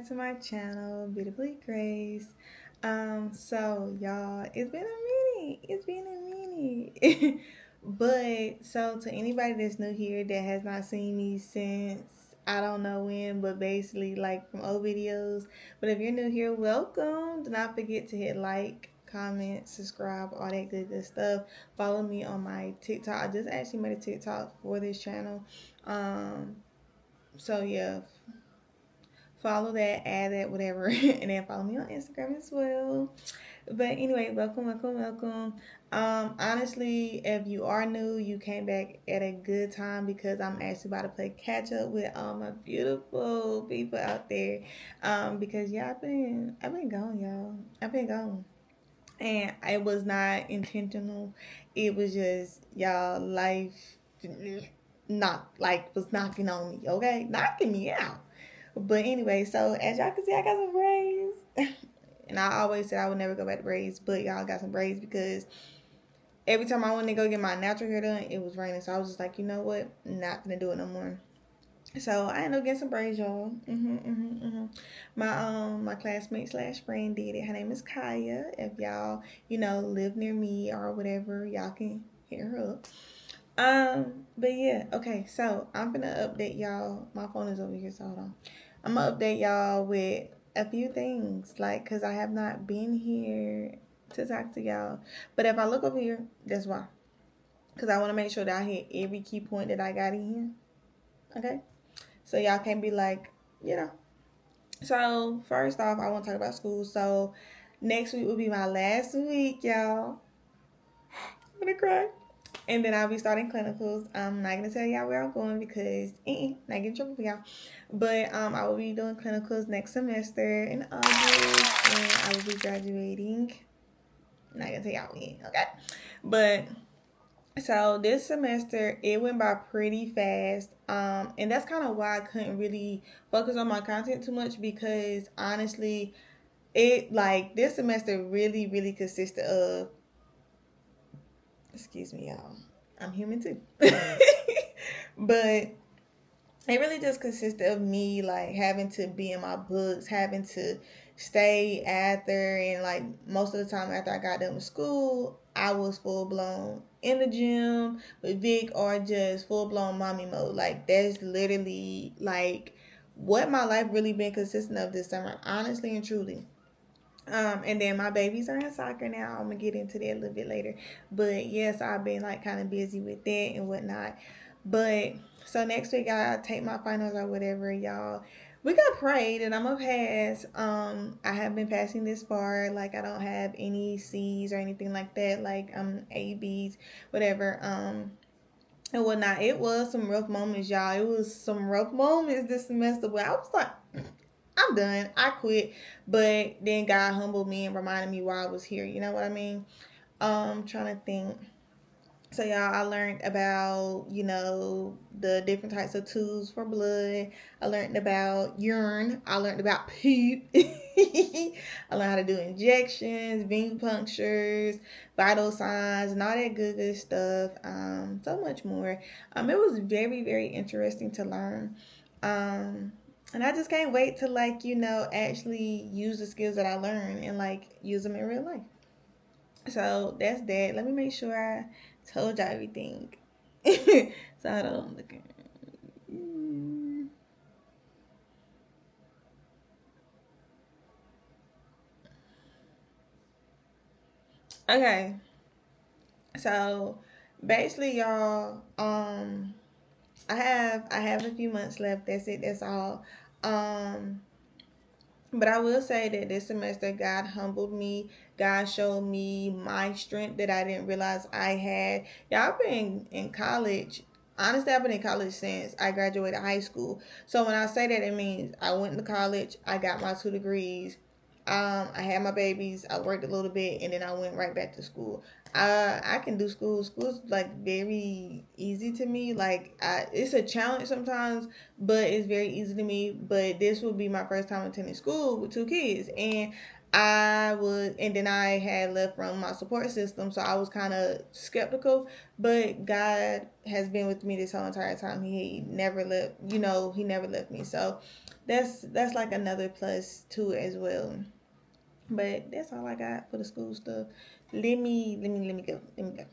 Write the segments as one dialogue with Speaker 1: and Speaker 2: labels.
Speaker 1: back to my channel, Beautifully Graced. So y'all, it's been a minute. It's been a minute. But so to anybody that's new here that has not seen me since I don't know when, but basically like from old videos. But if you're new here, welcome. Do not forget to hit like, comment, subscribe, all that good stuff. Follow me on my TikTok. I just actually made a TikTok for this channel. So yeah, follow that, add that, whatever, and then follow me on Instagram as well. But anyway, welcome. Honestly, if you are new, you came back at a good time because I'm actually about to play catch up with all my beautiful people out there. Because yeah, I've been gone, y'all. I've been gone. And it was not intentional. It was just y'all life not like was knocking on me, okay? Knocking me out. But anyway, so as y'all can see, I got some braids. And I always said I would never go back to braids, but y'all got some braids because every time I went to go get my natural hair done, it was raining. So I was just like, you know what? Not gonna do it no more. So I ended up getting some braids, y'all. My classmate slash friend did it. Her name is Kaya. If y'all live near me or whatever, y'all can hit her up. But yeah, okay. So I'm gonna update y'all. My phone is over here, so hold on. I'm gonna update y'all with a few things, like, cause I have not been here to talk to y'all. But if I look over here, that's why. Cause I want to make sure that I hit every key point that I got in here. Okay. So y'all can't be like, you know. So first off, I want to talk about school. So next week will be my last week, y'all. I'm gonna cry. And then I'll be starting clinicals. I'm not gonna tell y'all where I'm going because not get in trouble for y'all. But I will be doing clinicals next semester in August, and I will be graduating. I'm not gonna tell y'all when, okay? But so this semester it went by pretty fast. And that's kind of why I couldn't really focus on my content too much because honestly, it like this semester really consisted of, excuse me, y'all. I'm human too. But it really just consisted of me like having to be in my books, having to stay after, and like most of the time after I got done with school, I was full blown in the gym with Vic or just full blown mommy mode. Like that's literally like what my life really been consisting of this summer, honestly and truly. And then my babies are in soccer now. I'm gonna get into that a little bit later. But yes, I've been like kind of busy with that and whatnot. But so next week I take my finals or whatever, y'all. We got prayed and I'm gonna pass. I have been passing this far. Like I don't have any C's or anything like that. Like A, B's, whatever. And whatnot. It was some rough moments, y'all. It was some rough moments this semester where I was like, I'm done. I quit. But then God humbled me and reminded me why I was here. You know what I mean? Trying to think. So y'all, I learned about, the different types of tubes for blood. I learned about urine. I learned about poop. I learned how to do injections, vein punctures, vital signs, and all that good stuff. So much more. It was very interesting to learn. And I just can't wait to actually use the skills that I learned and like use them in real life. So that's that. Let me make sure I told y'all everything. So hold on, I'm looking. Okay. So basically y'all, I have a few months left. That's it, that's all. Um But I will say that this semester, God humbled me. God showed me my strength that I didn't realize I had. Yeah, I've been in college. Honestly, I've been in college since I graduated high school. So when I say that, it means I went to college, I got my 2 degrees, I had my babies, I worked a little bit, and then I went right back to school. I can do school. School's like very easy to me. Like it's a challenge sometimes, but it's very easy to me. But this would be my first time attending school with 2 kids, and then I had left from my support system, so I was kind of skeptical. But God has been with me this whole entire time. He never left, he never left me. So that's like another plus to it as well. But that's all I got for the school stuff. Let me go. Let me go.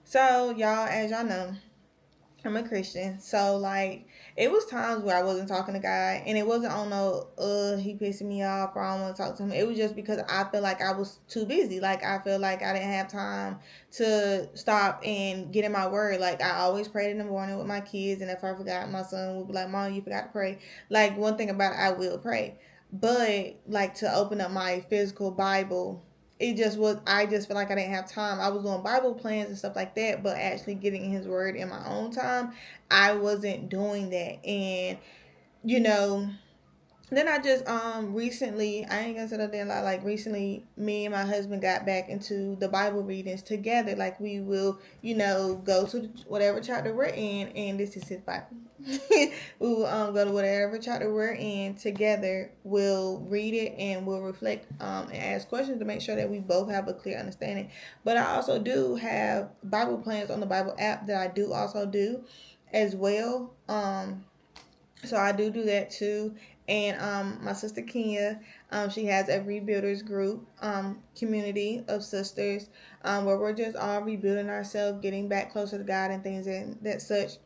Speaker 1: So y'all, as y'all know, I'm a Christian, so like it was times where I wasn't talking to God, and it wasn't on no he pissing me off or I don't want to talk to him. It was just because I feel like I was too busy. Like I feel like I didn't have time to stop and get in my word. Like I always prayed in the morning with my kids, and if I forgot, my son would be like, "Mom, you forgot to pray." Like one thing about it, I will pray, but like to open up my physical Bible, it just was, I just feel like I didn't have time. I was doing Bible plans and stuff like that, but actually getting in his word in my own time, I wasn't doing that. And you know, then I just recently, I ain't gonna say that there a lot, like recently me and my husband got back into the Bible readings together. Like we will, go to whatever chapter we're in, and this is his Bible. We will go to whatever chapter we're in together. We'll read it and we'll reflect and ask questions to make sure that we both have a clear understanding. But I also do have Bible plans on the Bible app that I do also do as well. So I do that too. And my sister Kenya, she has a rebuilders group, community of sisters, where we're just all rebuilding ourselves, getting back closer to God and things and that such.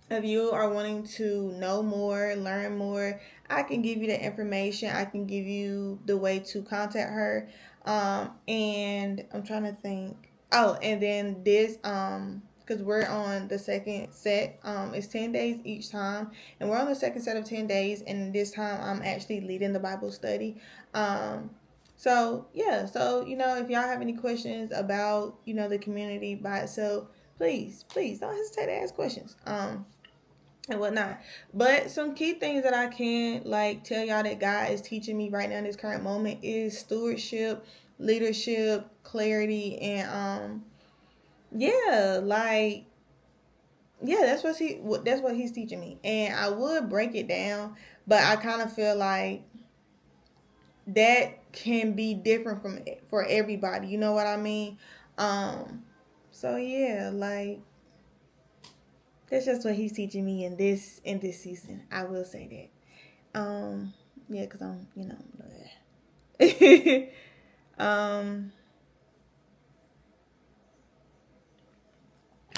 Speaker 1: If you are wanting to know more, learn more, I can give you the information. I can give you the way to contact her. And I'm trying to think. Oh, and then this, because we're on the second set, it's 10 days each time, and we're on the second set of 10 days, and this time I'm actually leading the Bible study. So yeah, so if y'all have any questions about the community by itself, please don't hesitate to ask questions. And whatnot. But some key things that I can like tell y'all that God is teaching me right now in this current moment is stewardship, leadership, clarity, and yeah, like yeah, that's what he's teaching me. And I would break it down, but I kind of feel like that can be different for everybody. You know what I mean? Um so yeah, like that's just what he's teaching me in this season. I will say that. Yeah, cause I'm, um.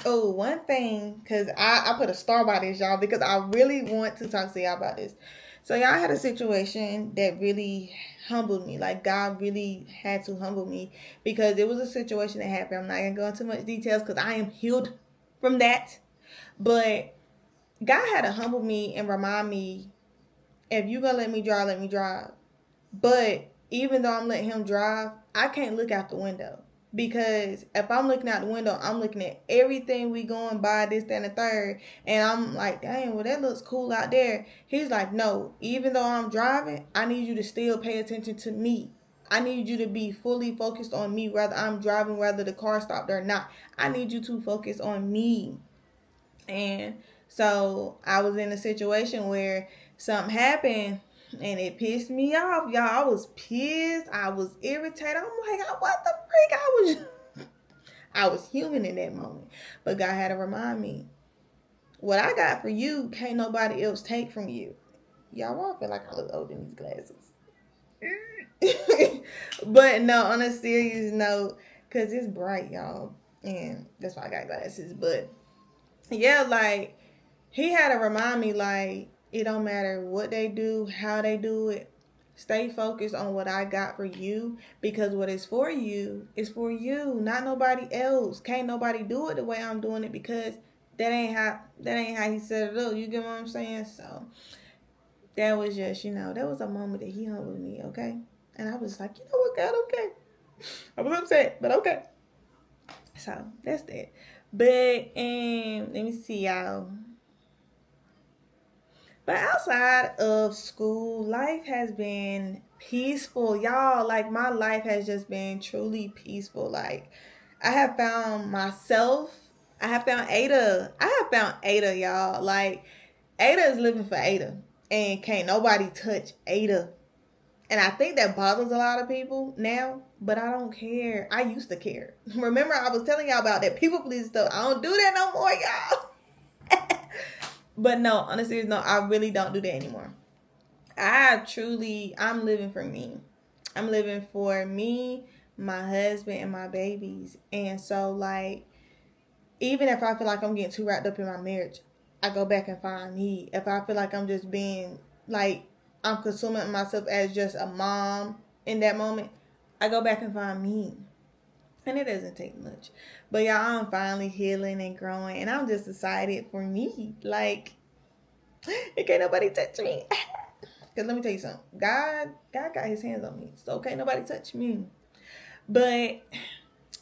Speaker 1: Oh, one thing, cause I put a star by this, y'all, because I really want to talk to y'all about this. So y'all had a situation that really humbled me. Like God really had to humble me because it was a situation that happened. I'm not gonna go into much details because I am healed from that. But God had to humble me and remind me, if you gonna let me drive, let me drive. But even though I'm letting him drive, I can't look out the window. Because if I'm looking out the window, I'm looking at everything we going by, this, that, and the third. And I'm like, dang, well, that looks cool out there. He's like, no, even though I'm driving, I need you to still pay attention to me. I need you to be fully focused on me, whether I'm driving, whether the car stopped or not. I need you to focus on me. And so I was in a situation where something happened and it pissed me off. Y'all, I was pissed. I was irritated. I'm like, what the freak? I was human in that moment. But God had to remind me, what I got for you can't nobody else take from you. Y'all, I feel like I look old in these glasses. But no, on a serious note, because it's bright, y'all. And that's why I got glasses. But yeah, like he had to remind me, like, it don't matter what they do, how they do it. Stay focused on what I got for you, because what is for you is for you, not nobody else. Can't nobody do it the way I'm doing it, because that ain't how he set it up. You get what I'm saying? So that was just, that was a moment that he humbled me, okay? And I was like, you know what, God, okay. I was upset, but okay. So that's that. But let me see, y'all. But outside of school, life has been peaceful, y'all. Like my life has just been truly peaceful. Like I have found myself. I have found Ada. I have found Ada, y'all. Like Ada is living for Ada, and can't nobody touch Ada. And I think that bothers a lot of people now, but I don't care. I used to care. Remember, I was telling y'all about that people please stuff. I don't do that no more, y'all. But no, honestly, no, I really don't do that anymore. I'm living for me. I'm living for me, my husband, and my babies. And so, like, even if I feel like I'm getting too wrapped up in my marriage, I go back and find me. If I feel like I'm just being, like, I'm consuming myself as just a mom in that moment, I go back and find me. And it doesn't take much. But y'all, I'm finally healing and growing. And I'm just excited for me. Like, it can't nobody touch me. Because let me tell you something. God got his hands on me. So can't nobody touch me. But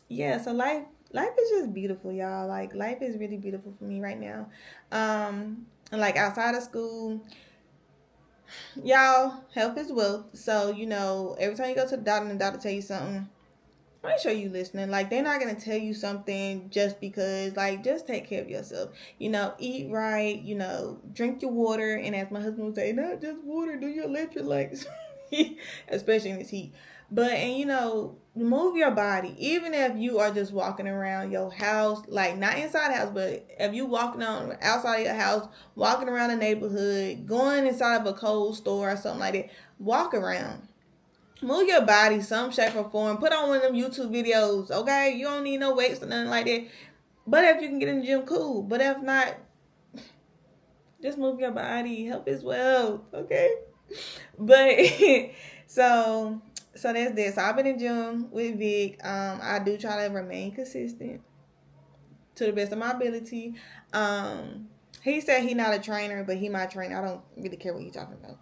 Speaker 1: yeah, so life is just beautiful, y'all. Like life is really beautiful for me right now. And like outside of school, y'all, health is wealth. So, every time you go to the doctor and the doctor tell you something, make sure you listening. Like they're not gonna tell you something just because. Like just take care of yourself. Eat right. Drink your water. And as my husband would say, not just water. Do your electrolytes, especially in this heat. But move your body. Even if you are just walking around your house, like not inside the house, but if you walking on outside of your house, walking around the neighborhood, going inside of a cold store or something like that, walk around. Move your body some shape or form. Put on one of them YouTube videos, okay? You don't need no weights or nothing like that. But if you can get in the gym, cool. But if not, just move your body. Help as well, okay? But so that's this. So I've been in gym with Vic. I do try to remain consistent to the best of my ability. He said he not a trainer, but he my trainer. I don't really care what you talking about.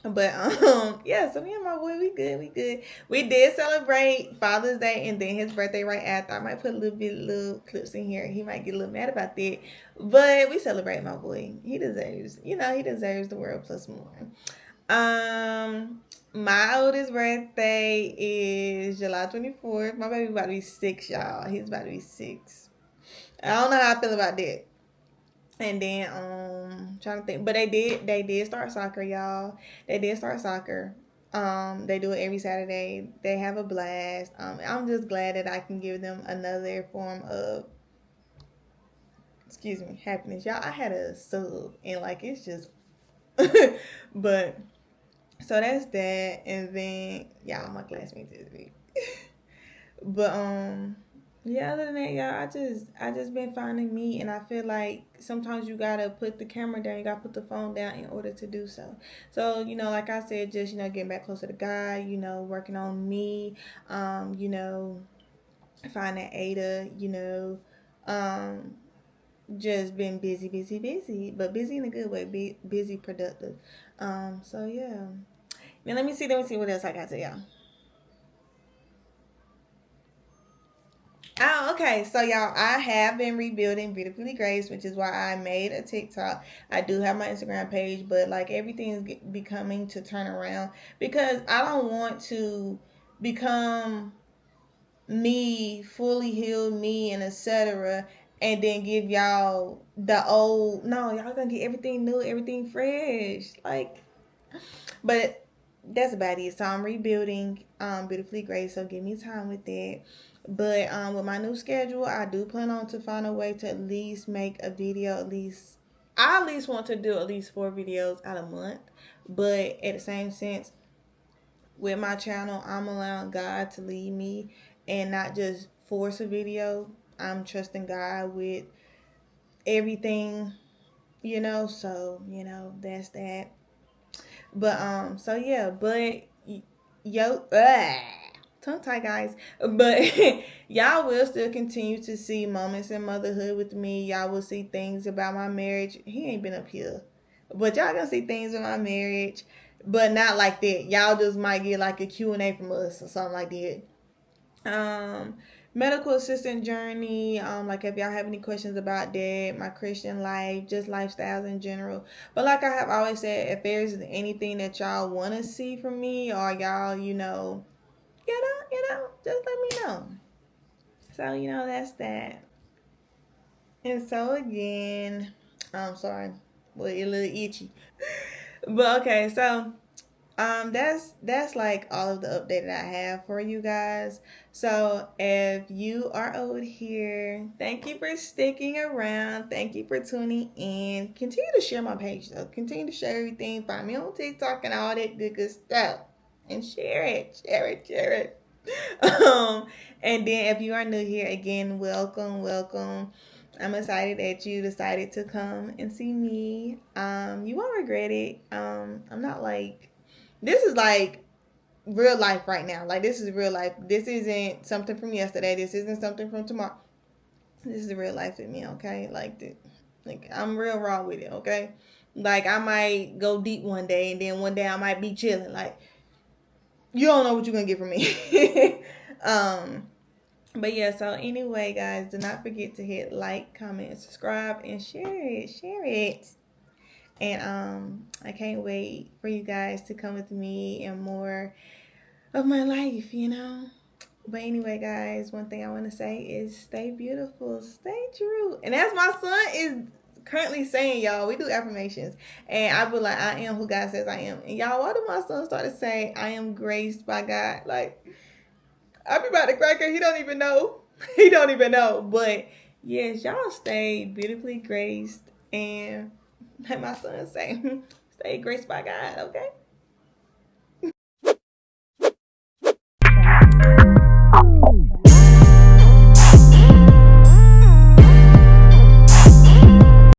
Speaker 1: But yeah, so me and my boy, we good. We did celebrate Father's Day and then his birthday right after. I might put a little clips in here. He might get a little mad about that. But we celebrate my boy. He deserves the world plus more. My oldest birthday is July 24th. My baby about to be 6, y'all. He's about to be 6. I don't know how I feel about that. And then trying to think, but they did start soccer, y'all. They did start soccer. They do it every Saturday. They have a blast. I'm just glad that I can give them another form of, excuse me, happiness. Y'all, I had a sub and like it's just but so that's that. And then y'all, my classmates this week. But yeah, other than that, y'all, I just been finding me, and I feel like sometimes you gotta put the camera down, you gotta put the phone down in order to do so. So like I said, just getting back closer to God, working on me, finding Ada, just been busy, but busy in a good way, busy, productive. So yeah. Now let me see what else I got to y'all. Oh, okay. So y'all, I have been rebuilding Beautifully Graced, which is why I made a TikTok. I do have my Instagram page, but like everything is becoming to turn around because I don't want to become me, fully healed me, and etc. And then give y'all the old. No, y'all gonna get everything new, everything fresh. Like, but that's about it. So I'm rebuilding Beautifully Great. So give me time with that. But with my new schedule, I do plan on to find a way to at least make a video. I at least want to do at least 4 videos out a month. But at the same sense, with my channel, I'm allowing God to lead me and not just force a video. I'm trusting God with everything, So that's that. But so yeah, but yo, tongue tie, guys. But y'all will still continue to see moments in motherhood with me. Y'all will see things about my marriage. He ain't been up here, but y'all gonna see things in my marriage, but not like that. Y'all just might get like a Q&A from us or something like that. Medical assistant journey, like if y'all have any questions about that, my Christian life, just lifestyles in general. But like I have always said, if there's anything that y'all want to see from me, or y'all just let me know. So that's that. And so again, I'm sorry, well, a little itchy. But okay, so That's like all of the update that I have for you guys. So if you are over here, thank you for sticking around. Thank you for tuning in. Continue to share my page though. Continue to share everything. Find me on TikTok and all that good stuff. And share it. Share it. Share it. Um, and then if you are new here again, welcome, welcome. I'm excited that you decided to come and see me. You won't regret it. I'm not like this is like real life right now. Like this is real life. This isn't something from yesterday. This isn't something from tomorrow. This is real life with me, okay? Like I'm real raw with it, okay? Like I might go deep one day and then one day I might be chilling. Like you don't know what you're gonna get from me. um but yeah, so anyway, guys, do not forget to hit like, comment, subscribe, and share it. Share it. And I can't wait for you guys to come with me and more of my life, you know. But anyway, guys, one thing I want to say is stay beautiful, stay true. And as my son is currently saying, y'all, we do affirmations. And I be like, I am who God says I am. And y'all, why do my son started saying I am graced by God? Like, I be about to crack her. He don't even know. He don't even know. But yes, y'all stay beautifully graced. And like my son say, stay graced by God, okay?